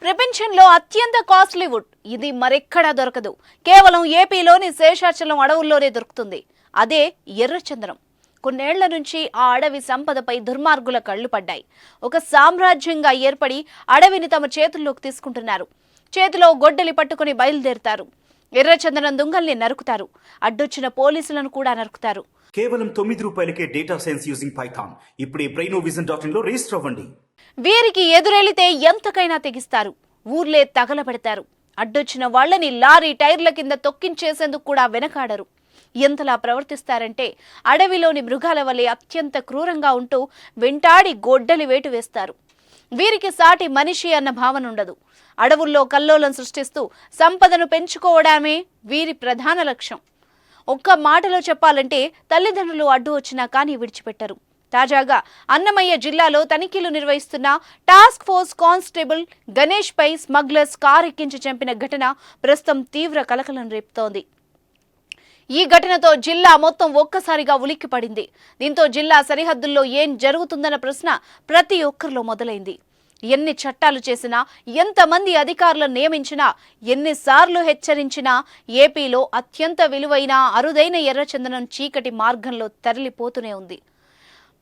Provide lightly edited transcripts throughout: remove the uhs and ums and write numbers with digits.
ప్రపంచంలో అత్యంత costly would ఇది మరెక్కడా దొరకదు. కేవలం ఏపీలోని శేషాచలం అడవుల్లోనే దొరుకుతుంది. అదే ఎర్రచందనం. కొన్నేళ్ల నుంచి ఆ అడవి సంపదపై దుర్మార్గుల కళ్లు పడ్డాయి. ఒక సామ్రాజ్యంగా ఏర్పడి అడవిని తమ చేతుల్లోకి తీసుకుంటున్నారు. చేతిలో గొడ్డలి పట్టుకుని బయలుదేరుతారు. ఎర్రచందనం దుంగల్ని నరుకుతారు. అడ్డొచ్చిన పోలీసులను కూడా నరుకుతారు. కేవలం ₹9కే డేటా సైన్స్ యూజింగ్ పైథాన్. ఇప్పుడే brainovision.in లో రిజిస్టర్ అవ్వండి. వీరికి ఎదురెళితే ఎంతకైనా తెగిస్తారు. ఊర్లే తగలబెడతారు. అడ్డొచ్చిన వాళ్లని లారీ టైర్ల కింద తొక్కించేసేందుకు కూడా వెనకాడరు. ఎంతలా ప్రవర్తిస్తారంటే అడవిలోని మృగాల వలె అత్యంత క్రూరంగా ఉంటూ వెంటాడి గొడ్డలి వేటు వేస్తారు. వీరికి సాటి మనిషి అన్న భావన ఉండదు. అడవుల్లో కల్లోలం సృష్టిస్తూ సంపదను పెంచుకోవడమే వీరి ప్రధాన లక్ష్యం. ఒక్క మాటలో చెప్పాలంటే తల్లిదండ్రులు అడ్డు వచ్చినా కానీ విడిచిపెట్టరు. తాజాగా అన్నమయ్య జిల్లాలో తనిఖీలు నిర్వహిస్తున్న టాస్క్ ఫోర్స్ కానిస్టేబుల్ గణేష్ పై స్మగ్లర్స్ కారు ఎక్కించి చంపిన ఘటన ప్రస్తుతం తీవ్ర కలకలం రేపుతోంది. ఈ ఘటనతో జిల్లా మొత్తం ఒక్కసారిగా ఉలిక్కిపడింది. దీంతో జిల్లా సరిహద్దుల్లో ఏం జరుగుతుందన్న ప్రశ్న ప్రతి ఒక్కరిలో మొదలైంది. ఎన్ని చట్టాలు చేసినా, ఎంతమంది అధికారులను నియమించినా, ఎన్నిసార్లు హెచ్చరించినా ఏపీలో అత్యంత విలువైన అరుదైన ఎర్రచందనం చీకటి మార్గంలో తరలిపోతూనే ఉంది.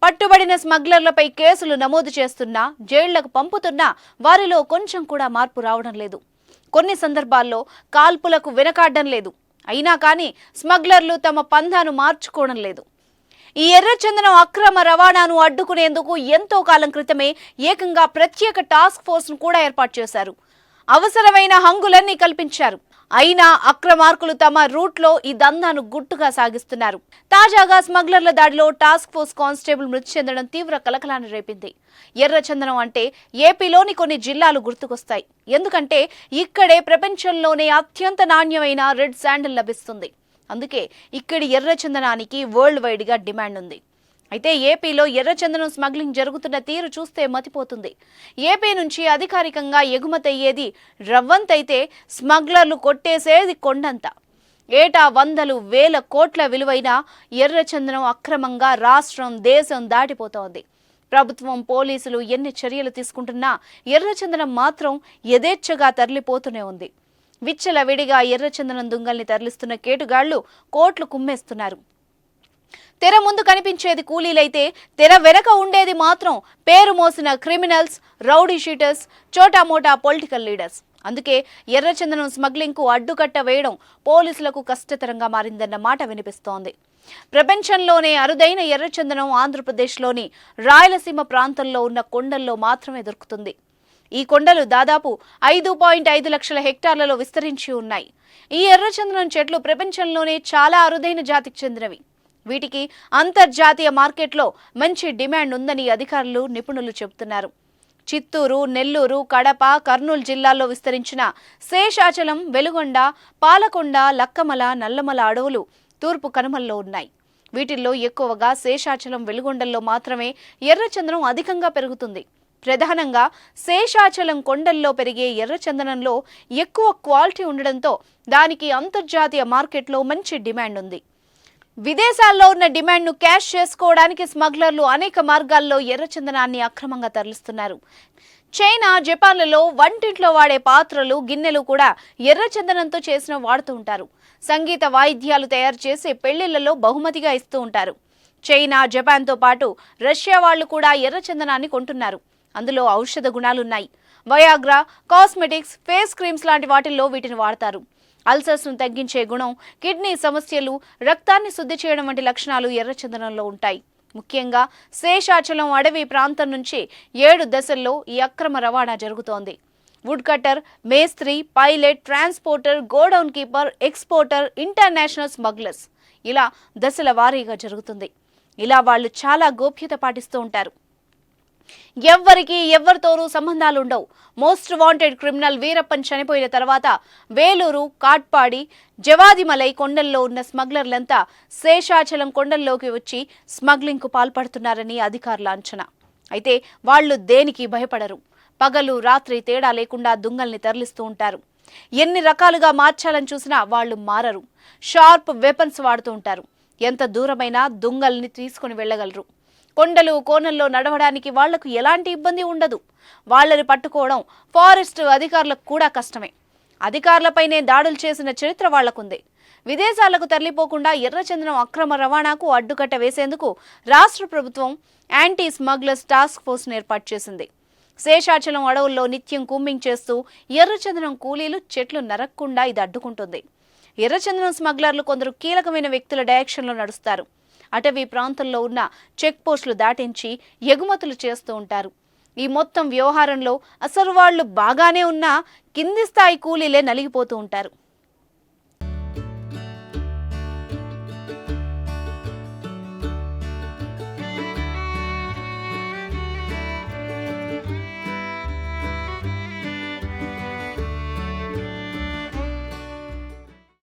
పట్టుబడిన స్మగ్లర్లపై కేసులు నమోదు చేస్తున్నా, జైళ్లకు పంపుతున్నా వారిలో కొంచెం కూడా మార్పు రావడం లేదు. కొన్ని సందర్భాల్లో కాల్పులకు వెనకాడడం లేదు. అయినా కానీ స్మగ్లర్లు తమ పందాను మార్చుకోవడం లేదు. ఈ ఎర్రచందనం అక్రమ రవాణాను అడ్డుకునేందుకు ఎంతో కాలం క్రితమే ఏకంగా ప్రత్యేక టాస్క్ ఫోర్స్ ను కూడా ఏర్పాటు చేశారు. అవసరమైన హంగులన్నీ కల్పించారు. అయినా అక్రమార్కులు తమ రూట్లో ఈ దందాను గుట్టుగా సాగిస్తున్నారు. తాజాగా స్మగ్లర్ల దాడిలో టాస్క్ ఫోర్స్ కానిస్టేబుల్ మృతి చెందడం తీవ్ర కలకలాన్ని రేపింది. ఎర్రచందనం అంటే ఏపీలోని కొన్ని జిల్లాలు గుర్తుకొస్తాయి. ఎందుకంటే ఇక్కడే ప్రపంచంలోనే అత్యంత నాణ్యమైన రెడ్ శాండిల్ లభిస్తుంది. అందుకే ఇక్కడి ఎర్రచందనానికి వరల్డ్ వైడ్ గా డిమాండ్ ఉంది. అయితే ఏపీలో ఎర్రచందనం స్మగ్లింగ్ జరుగుతున్న తీరు చూస్తే మతిపోతుంది. ఏపీ నుంచి అధికారికంగా ఎగుమతి అయ్యేది రవ్వంతైతే స్మగ్లర్లు కొట్టేసేది కొండంత. ఏటా వందలు వేల కోట్ల విలువైన ఎర్రచందనం అక్రమంగా రాష్ట్రం దేశం దాటిపోతోంది. ప్రభుత్వం పోలీసులు ఎన్ని చర్యలు తీసుకుంటున్నా ఎర్రచందనం మాత్రం యథేచ్ఛగా తరలిపోతూనే ఉంది. విచ్చలవిడిగా ఎర్రచందనం దుంగల్ని తరలిస్తున్న కేటుగాళ్లు కోట్లు కుమ్మేస్తున్నారు. తెర ముందు కనిపించేది కూలీలైతే తెర వెనక ఉండేది మాత్రం పేరు మోసిన క్రిమినల్స్, రౌడీ షీటర్స్, చోటామోటా పొలిటికల్ లీడర్స్. అందుకే ఎర్రచందనం స్మగ్లింగ్ కు అడ్డుకట్ట వేయడం పోలీసులకు కష్టతరంగా మారిందన్న మాట వినిపిస్తోంది. ప్రపంచంలోనే అరుదైన ఎర్రచందనం ఆంధ్రప్రదేశ్లోని రాయలసీమ ప్రాంతంలో ఉన్న కొండల్లో మాత్రమే దొరుకుతుంది. ఈ కొండలు దాదాపు 5.5 లక్షల హెక్టార్లలో విస్తరించి ఉన్నాయి. ఈ ఎర్రచందనం చెట్లు ప్రపంచంలోనే చాలా అరుదైన జాతికి చెందినవి. వీటికి అంతర్జాతీయ మార్కెట్లో మంచి డిమాండ్ ఉందని అధికారులు, నిపుణులు చెబుతున్నారు. చిత్తూరు, నెల్లూరు, కడప, కర్నూలు జిల్లాల్లో విస్తరించిన శేషాచలం, వెలుగొండ, పాలకొండ, లక్కమల, నల్లమల అడవులు తూర్పు కనుమల్లో ఉన్నాయి. వీటిల్లో ఎక్కువగా శేషాచలం, వెలుగొండల్లో మాత్రమే ఎర్రచందనం అధికంగా పెరుగుతుంది. ప్రధానంగా శేషాచలం కొండల్లో పెరిగే ఎర్రచందనంలో ఎక్కువ క్వాలిటీ ఉండడంతో దానికి అంతర్జాతీయ మార్కెట్లో మంచి డిమాండ్ ఉంది. విదేశాల్లో ఉన్న డిమాండ్ను క్యాష్ చేసుకోవడానికి స్మగ్లర్లు అనేక మార్గాల్లో ఎర్రచందనాన్ని అక్రమంగా తరలిస్తున్నారు. చైనా, జపాన్లలో వంటింట్లో వాడే పాత్రలు, గిన్నెలు కూడా ఎర్రచందనంతో చేసిన వాడుతూ ఉంటారు. సంగీత వాయిద్యాలు తయారు చేసి పెళ్లిళ్లలో బహుమతిగా ఇస్తూ ఉంటారు. చైనా, జపాన్తో పాటు రష్యా వాళ్లు కూడా ఎర్రచందనాన్ని కొంటున్నారు. అందులో ఔషధ గుణాలున్నాయి. వయాగ్రా, కాస్మెటిక్స్, ఫేస్ క్రీమ్స్ లాంటి వాటిల్లో వీటిని వాడతారు. అల్సర్స్ను తగ్గించే గుణం, కిడ్నీ సమస్యలు, రక్తాన్ని శుద్ధి చేయడం వంటి లక్షణాలు ఎర్రచందనంలో ఉంటాయి. ముఖ్యంగా శేషాచలం అడవి ప్రాంతం నుంచి 7 దశల్లో ఈ అక్రమ రవాణా జరుగుతోంది. వుడ్ కట్టర్, మేస్త్రి, pilot, transporter, godown keeper, exporter, international smugglers ఇలా దశల వారీగా జరుగుతుంది. ఇలా వాళ్ళు చాలా గోప్యత పాటిస్తూ ఉంటారు. ఎవరితోనూ సంబంధాలుండవు. మోస్ట్ వాంటెడ్ క్రిమినల్ వీరప్పన్ చనిపోయిన తర్వాత వేలూరు, కాట్పాడి, జవాదిమలై కొండల్లో ఉన్న స్మగ్లర్లంతా శేషాచలం కొండల్లోకి వచ్చి స్మగ్లింగ్ కు పాల్పడుతున్నారని అధికారుల అంచనా. అయితే వాళ్లు దేనికి భయపడరు. పగలు రాత్రి తేడా లేకుండా దుంగల్ని తరలిస్తూ ఉంటారు. ఎన్ని రకాలుగా మార్చాలని చూసినా వాళ్లు మారరు. షార్ప్ వెపన్స్ వాడుతూ ఉంటారు. ఎంత దూరమైనా దుంగల్ని తీసుకుని వెళ్లగలరు. కొండలు కోనల్లో నడవడానికి వాళ్లకు ఎలాంటి ఇబ్బంది ఉండదు. వాళ్ళని పట్టుకోవడం ఫారెస్ట్ అధికారులకు కూడా కష్టమే. అధికారులపైనే దాడులు చేసిన చరిత్ర వాళ్లకుంది. విదేశాలకు తరలిపోకుండా ఎర్రచందనం అక్రమ రవాణాకు అడ్డుకట్ట వేసేందుకు రాష్ట్ర ప్రభుత్వం యాంటీ స్మగ్లర్స్ టాస్క్ ఫోర్స్ ఏర్పాటు చేసింది. శేషాచలం అడవుల్లో నిత్యం కూంబింగ్ చేస్తూ ఎర్రచందనం కూలీలు చెట్లు నరక్కుండా ఇది అడ్డుకుంటుంది. ఎర్రచందనం స్మగ్లర్లు కొందరు కీలకమైన వ్యక్తుల డైరెక్షన్లో నడుస్తారు. అటవీ ప్రాంతంలో ఉన్న చెక్ పోస్టులు దాటించి ఎగుమతులు చేస్తూ ఉంటారు. ఈ మొత్తం వ్యవహారంలో అసలు వాళ్లు బాగానే ఉన్నా కింది స్థాయి కూలీలే నలిగిపోతూ ఉంటారు.